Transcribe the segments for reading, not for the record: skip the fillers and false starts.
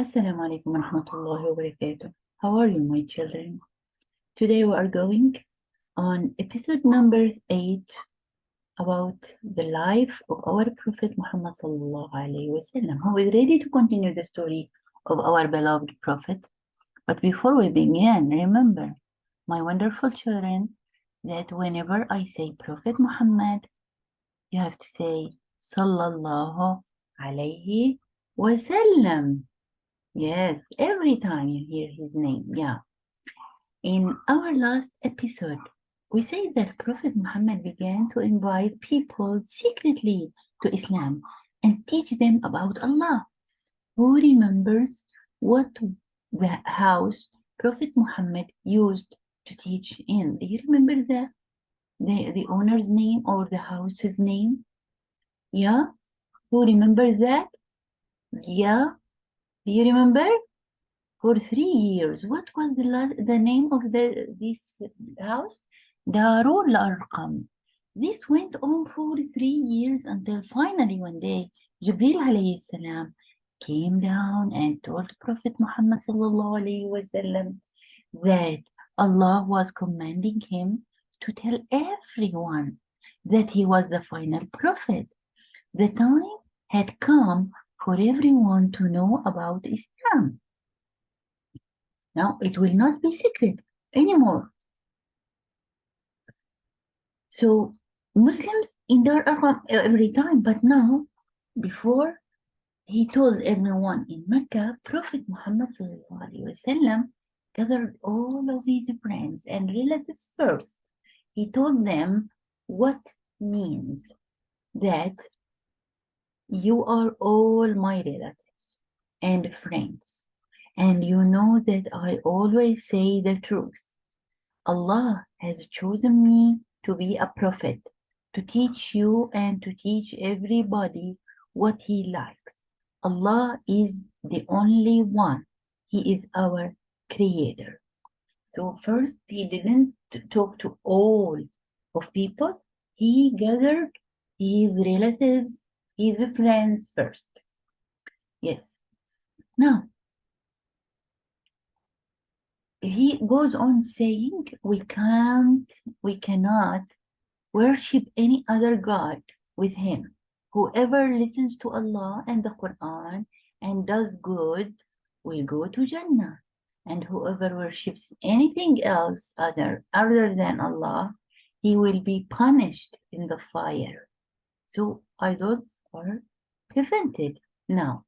Assalamu alaikum wa rahmatullahi wa barakatuh. How are you, my children? Today we are going on episode number 8 about the life of our Prophet Muhammad sallallahu alaihi wasallam, who is ready to continue the story of our beloved Prophet. But before we begin, remember, my wonderful children, that whenever I say Prophet Muhammad, you have to say sallallahu alaihi wasallam. Yes, every time you hear his name, yeah. In our last episode, we said that Prophet Muhammad began to invite people secretly to Islam and teach them about Allah. Who remembers what the house Prophet Muhammad used to teach in? Do you remember the owner's name or the house's name? Yeah? Who remembers that? Yeah? Do you remember? For 3 years. What was the name of this house? Darul Arqam. This went on for 3 years until finally one day Jibril alayhi salam came down and told Prophet Muhammad sallallahu alayhi wasallam that Allah was commanding him to tell everyone that he was the final prophet. The time had come for everyone to know about Islam. Now it will not be secret anymore. So Muslims endure every time, but now, before he told everyone in Mecca, Prophet Muhammad wasallam gathered all of his friends and relatives first. He told them what means that you are all my relatives and friends. And you know that I always say the truth. Allah has chosen me to be a prophet, to teach you and to teach everybody what He likes. Allah is the only one. He is our creator. So first, He didn't talk to all of people. He gathered his relatives, his friends first. Yes. Now, he goes on saying we cannot worship any other God with him. Whoever listens to Allah and the Quran and does good will go to Jannah. And whoever worships anything else other than Allah, he will be punished in the fire. So idols are prevented. Now,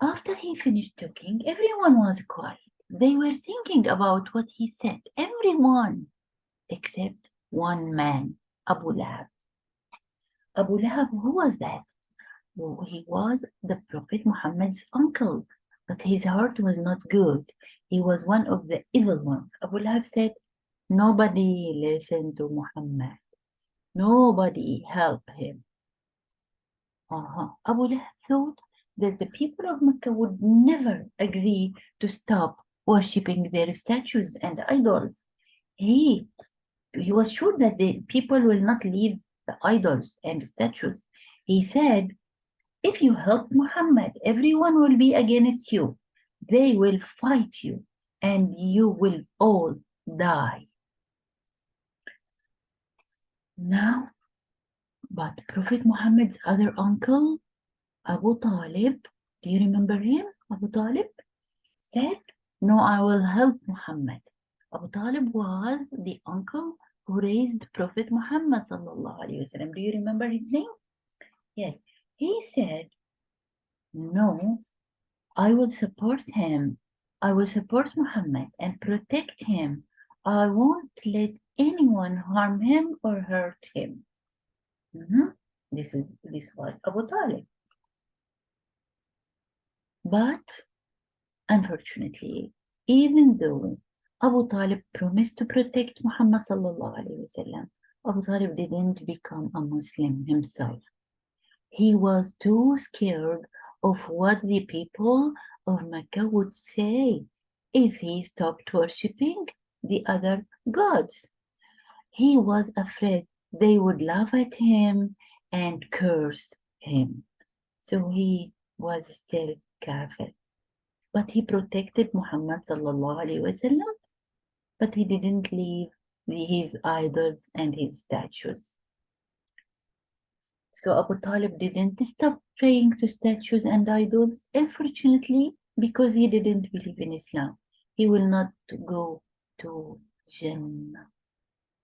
after he finished talking, everyone was quiet. They were thinking about what he said, everyone except one man, Abu Lahab. Abu Lahab, who was that? Well, he was the Prophet Muhammad's uncle, but his heart was not good. He was one of the evil ones. Abu Lahab said, nobody listened to Muhammad. Nobody helped him. Abu Lahab thought that the people of Mecca would never agree to stop worshipping their statues and idols. He was sure that the people will not leave the idols and statues. He said, if you help Muhammad, everyone will be against you. They will fight you and you will all die. Now, but Prophet Muhammad's other uncle, Abu Talib, do you remember him? Abu Talib said, no, I will help Muhammad. Abu Talib was the uncle who raised Prophet Muhammad sallallahu alaihi wasallam. Do you remember his name? Yes. He said, no, I will support him. I will support Muhammad and protect him. I won't let anyone harm him or hurt him. This was Abu Talib. But unfortunately, even though Abu Talib promised to protect Muhammad sallallahu alaihi wasallam, Abu Talib didn't become a Muslim himself. He was too scared of what the people of Mecca would say if he stopped worshipping the other gods. He was afraid they would laugh at him and curse him. So he was still kafir. But he protected Muhammad sallallahu alaihi wasallam, but he didn't leave his idols and his statues. So Abu Talib didn't stop praying to statues and idols, unfortunately, because he didn't believe in Islam. He will not go to Jannah.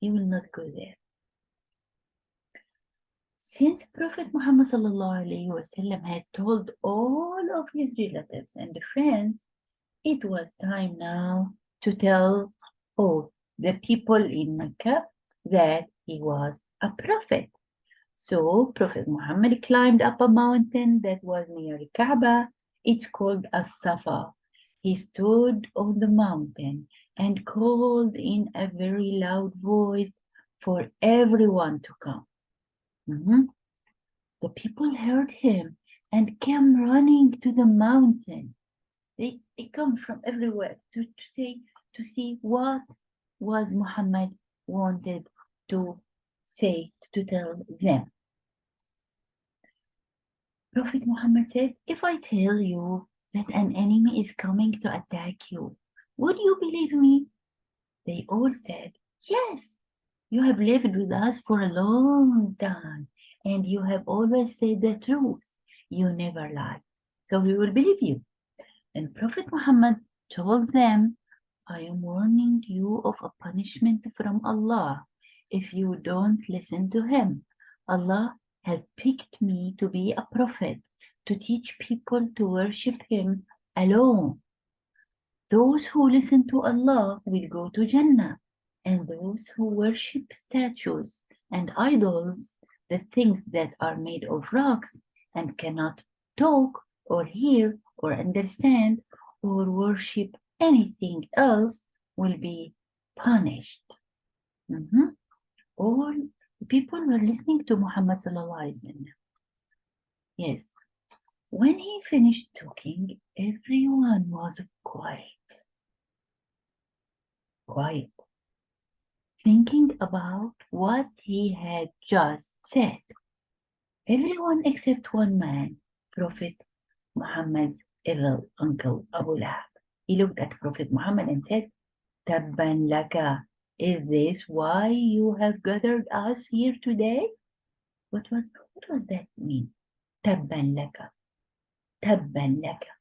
He will not go there. Since Prophet Muhammad ﷺ had told all of his relatives and friends, it was time now to tell all the people in Mecca that he was a prophet. So Prophet Muhammad climbed up a mountain that was near Kaaba. It's called As-Safa. He stood on the mountain and called in a very loud voice for everyone to come. The people heard him and came running to the mountain. They come from everywhere to see what was Muhammad wanted to say, to tell them. Prophet Muhammad said, if I tell you that an enemy is coming to attack you, would you believe me? They all said, yes, you have lived with us for a long time and you have always said the truth. You never lie. So we will believe you. And Prophet Muhammad told them, I am warning you of a punishment from Allah if you don't listen to him. Allah has picked me to be a prophet, to teach people to worship him alone. Those who listen to Allah will go to Jannah, and those who worship statues and idols, the things that are made of rocks and cannot talk or hear or understand or worship anything else, will be punished. All people were listening to Muhammad sallallahu alaihi wasallam. Yes. When he finished talking, everyone was quiet, thinking about what he had just said. Everyone except one man, Prophet Muhammad's evil uncle Abu Lahab. He looked at Prophet Muhammad and said, Tabban laka, is this why you have gathered us here today? What was that mean? Tabban laka. Tabban laka.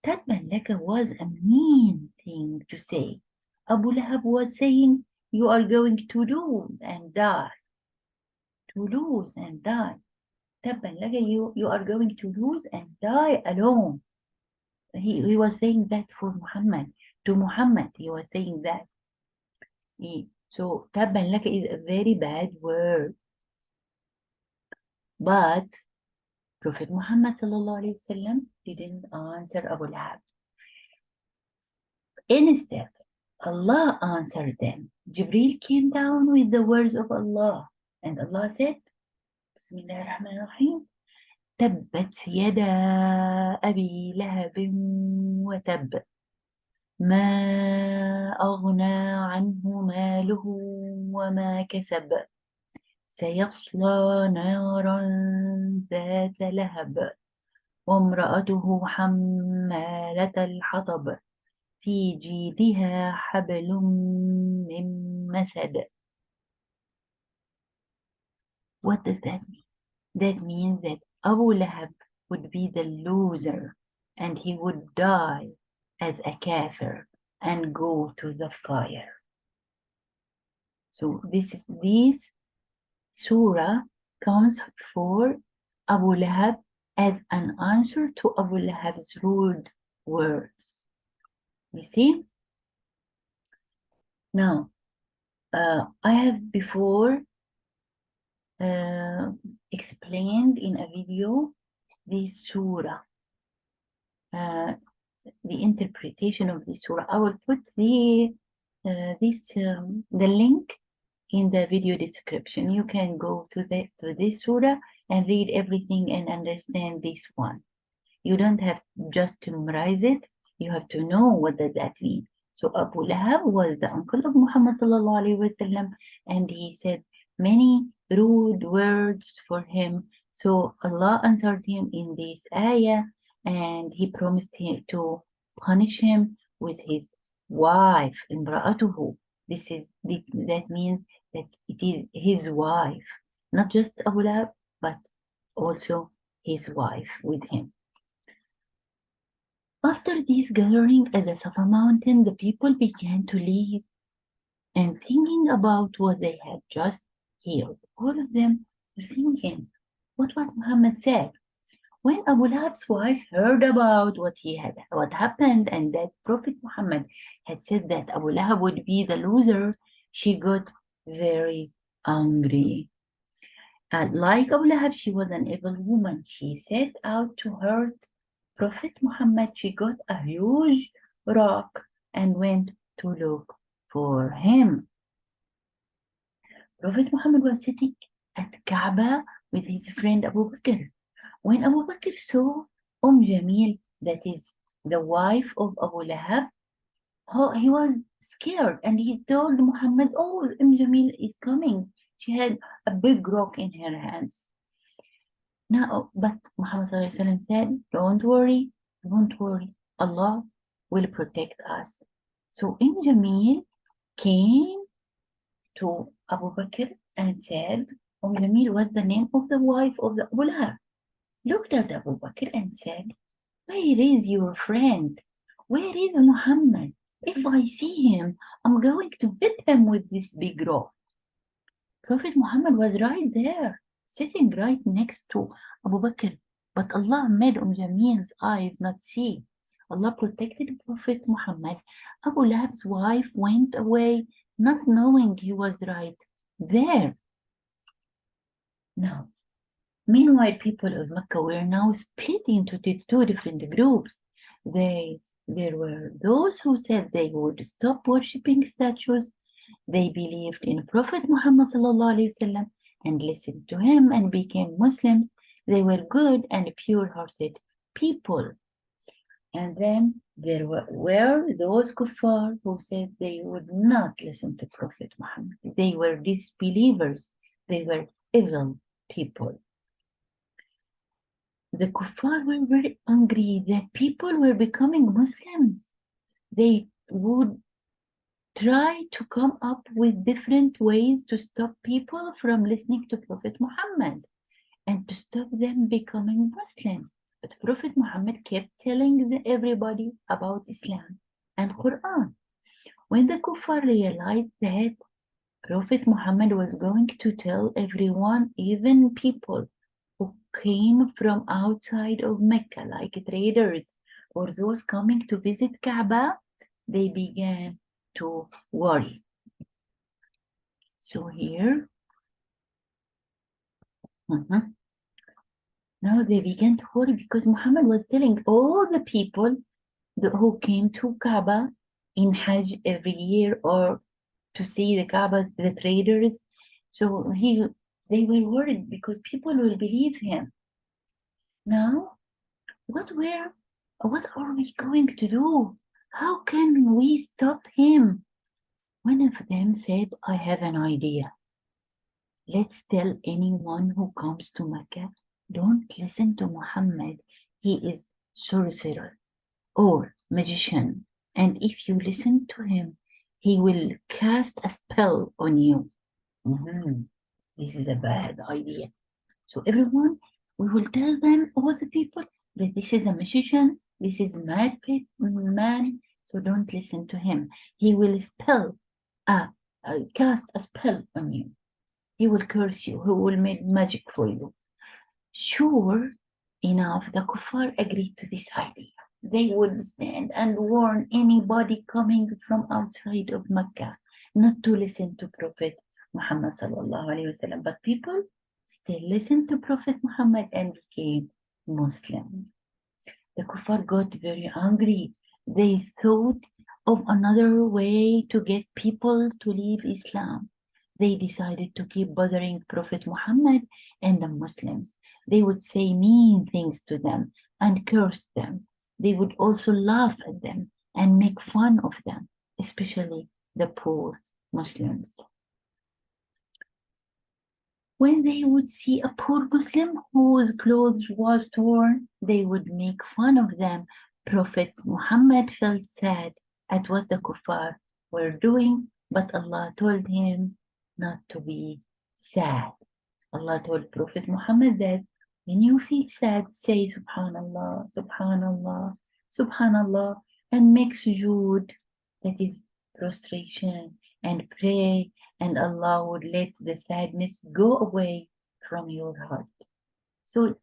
Tabban laka was a mean thing to say. Abu Lahab was saying, you are going to lose and die. To lose and die. Tabban laka, you are going to lose and die alone. He was saying that for Muhammad. To Muhammad, he was saying that. So, tabban laka is a very bad word. But Prophet Muhammad sallallahu alaihi wasallam didn't answer Abu Lahab. Instead, Allah answered them. Jibreel came down with the words of Allah, and Allah said, Bismillah ar-Rahman ar-Rahim, تبت يدا أبي لهب وتب ما أغنى عنه ماله وما كسب سيصلى نارا ذات لهب وامرأته حمالة الحطب في جيدها حبل من مسد. What does that mean? That means that Abu Lahab would be the loser and he would die as a kafir and go to the fire. So this surah comes for Abu Lahab as an answer to Abu Lahab's rude words. You see? Now, I have before explained in a video this surah, the interpretation of this surah. I will put the link in the video description. You can go to this surah and read everything and understand this one. You don't have just to memorize it. You have to know what does that mean. So Abu Lahab was the uncle of Muhammad sallallahu alaihi wasallam, and he said many rude words for him. So Allah answered him in this ayah and he promised him to punish him with his wife, imra'atuhu. That means that it is his wife, not just Abu Lahab, but also his wife with him. After this gathering at the Safa mountain, the people began to leave and thinking about what they had just heard. All of them were thinking, what was Muhammad said? When Abu Lahab's wife heard about what happened, and that Prophet Muhammad had said that Abu Lahab would be the loser, she got very angry. Like Abu Lahab, she was an evil woman. She set out to hurt Prophet Muhammad. She got a huge rock and went to look for him. Prophet Muhammad was sitting at Kaaba with his friend Abu Bakr. When Abu Bakr saw Jamil, that is the wife of Abu Lahab, he was scared and he told Muhammad, oh, Jamil is coming. She had a big rock in her hands. Now, but Muhammad said, don't worry, Allah will protect us. So Jamil came to Abu Bakr and said, Jamil was the name of the wife of the Abu Lahab. Looked at Abu Bakr and said, where is your friend? Where is Muhammad? If I see him, I'm going to hit him with this big rock. Prophet Muhammad was right there, sitting right next to Abu Bakr. But Allah made Jamil's eyes not see. Allah protected Prophet Muhammad. Abu Lahab's wife went away, not knowing he was right there. Now, meanwhile, people of Mecca were now split into two different groups. There were those who said they would stop worshipping statues. They believed in Prophet Muhammad ﷺ and listened to him and became Muslims. They were good and pure-hearted people. And then there were those kuffar who said they would not listen to Prophet Muhammad. They were disbelievers. They were evil people. The kuffar were very angry that people were becoming Muslims. They would try to come up with different ways to stop people from listening to Prophet Muhammad and to stop them becoming Muslims. But Prophet Muhammad kept telling everybody about Islam and Quran. When the kuffar realized that Prophet Muhammad was going to tell everyone, even people who came from outside of Mecca, like traders or those coming to visit Kaaba, they began to worry. So here, now they began to worry because Muhammad was telling all the people who came to Kaaba in Hajj every year or to see the Kaaba, the traders. So they were worried because people will believe him. Now, what are we going to do? How can we stop him? One of them said, I have an idea. Let's tell anyone who comes to Mecca, don't listen to Muhammad. He is sorcerer or magician. And if you listen to him, he will cast a spell on you. This is a bad idea. So everyone, we will tell them, all the people, that this is a magician, this is a mad man, so don't listen to him. He will cast a spell on you. He will curse you. He will make magic for you. Sure enough, the kuffar agreed to this idea. They would stand and warn anybody coming from outside of Mecca not to listen to Prophet Muhammad sallallahu alaihi wasallam. But people still listened to Prophet Muhammad and became Muslim. The kuffar got very angry. They thought of another way to get people to leave Islam. They decided to keep bothering Prophet Muhammad and the Muslims. They would say mean things to them and curse them. They would also laugh at them and make fun of them, especially the poor Muslims. When they would see a poor Muslim whose clothes was torn, they would make fun of them. Prophet Muhammad felt sad at what the kuffar were doing, but Allah told him not to be sad. Allah told Prophet Muhammad that when you feel sad, say Subhanallah, Subhanallah, Subhanallah, and make sujood, that is prostration, and pray, and Allah would let the sadness go away from your heart. So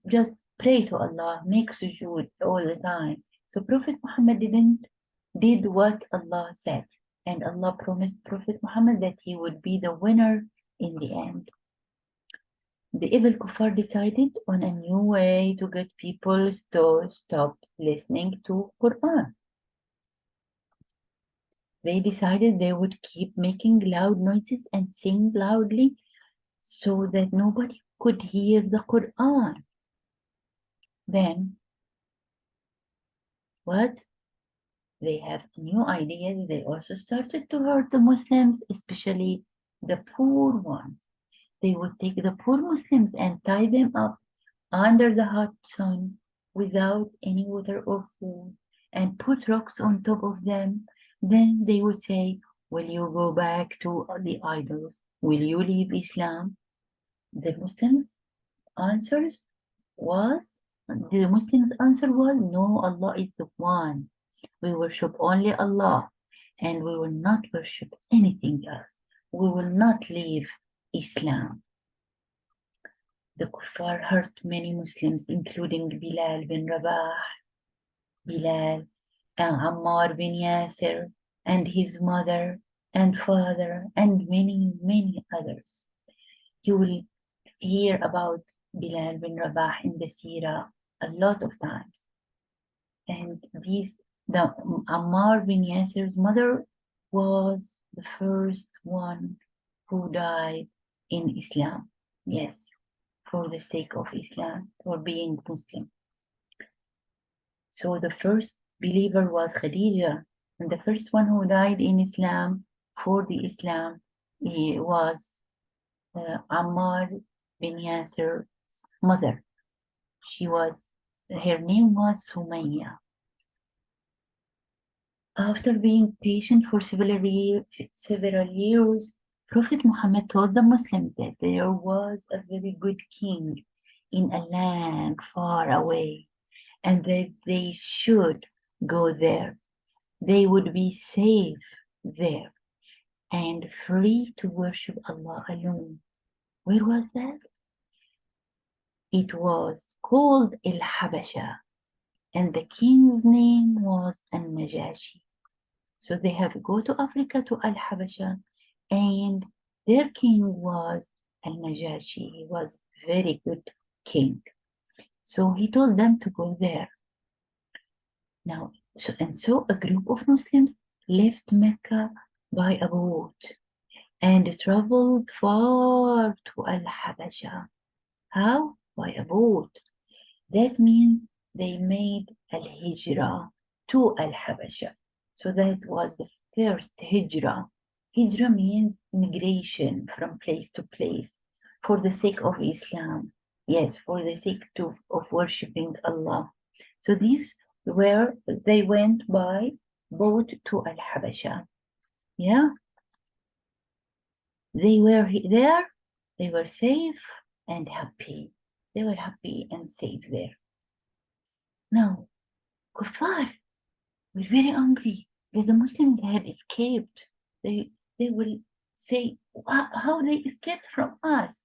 just pray to Allah, make sujood all the time. So Prophet Muhammad did what Allah said, and Allah promised Prophet Muhammad that he would be the winner in the end. The evil kuffar decided on a new way to get people to stop listening to Quran. They decided they would keep making loud noises and sing loudly so that nobody could hear the Quran. Then, what? They have a new idea. They also started to hurt the Muslims, especially the poor ones. They would take the poor Muslims and tie them up under the hot sun without any water or food and put rocks on top of them. Then they would say, will you go back to the idols? Will you leave Islam? The Muslims' answer was, no, Allah is the one. We worship only Allah and we will not worship anything else. We will not leave Islam. The kuffar hurt many Muslims, including Bilal bin Rabah, Bilal, and Ammar bin Yasir, and his mother and father, and many, many others. You will hear about Bilal bin Rabah in the Seerah a lot of times. And the Ammar bin Yasir's mother was the first one who died in Islam. Yes, for the sake of Islam, for being Muslim. So the first believer was Khadija, and the first one who died in Islam for the Islam was Ammar bin Yasir's mother. Her name was Sumayya. After being patient for several years, Prophet Muhammad told the Muslims that there was a very good king in a land far away and that they should go there. They would be safe there and free to worship Allah alone. Where was that? It was called Al-Habasha, and the king's name was An-Najashi. So they have to go to Africa to Al-Habasha, and their king was Al-Najashi. He was a very good king. So he told them to go there. Now, so a group of Muslims left Mecca by a boat and traveled far to Al-Habasha. How? By a boat. That means they made Al-Hijrah to Al-Habasha. So that was the first Hijrah. Hijrah means migration from place to place for the sake of Islam. Yes, for the sake of worshipping Allah. So they went by boat to Al-Habasha. Yeah. They were there. They were safe and happy. They were happy and safe there. Now, Kuffar were very angry that the Muslims had escaped. They will say, how they escaped from us?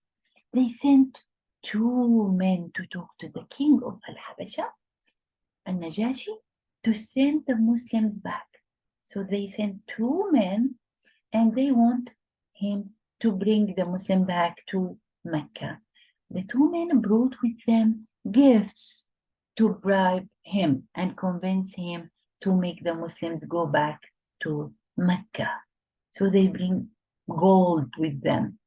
They sent 2 men to talk to the king of Al-Habasha, Al-Najashi, to send the Muslims back. So they sent 2 men and they want him to bring the Muslim back to Mecca. The 2 men brought with them gifts to bribe him and convince him to make the Muslims go back to Mecca. So they bring gold with them.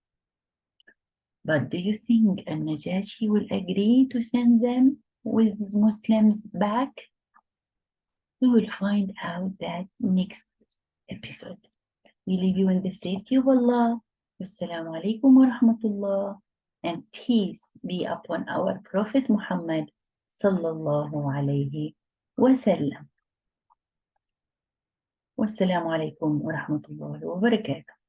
But do you think Al-Najashi will agree to send them with Muslims back? We will find out that next episode. We leave you in the safety of Allah. Wassalamu alaikum wa rahmatullah, and peace be upon our Prophet Muhammad sallallahu alayhi wa sallam. Wassalamu alaikum wa rahmatullahi wa barakatuh.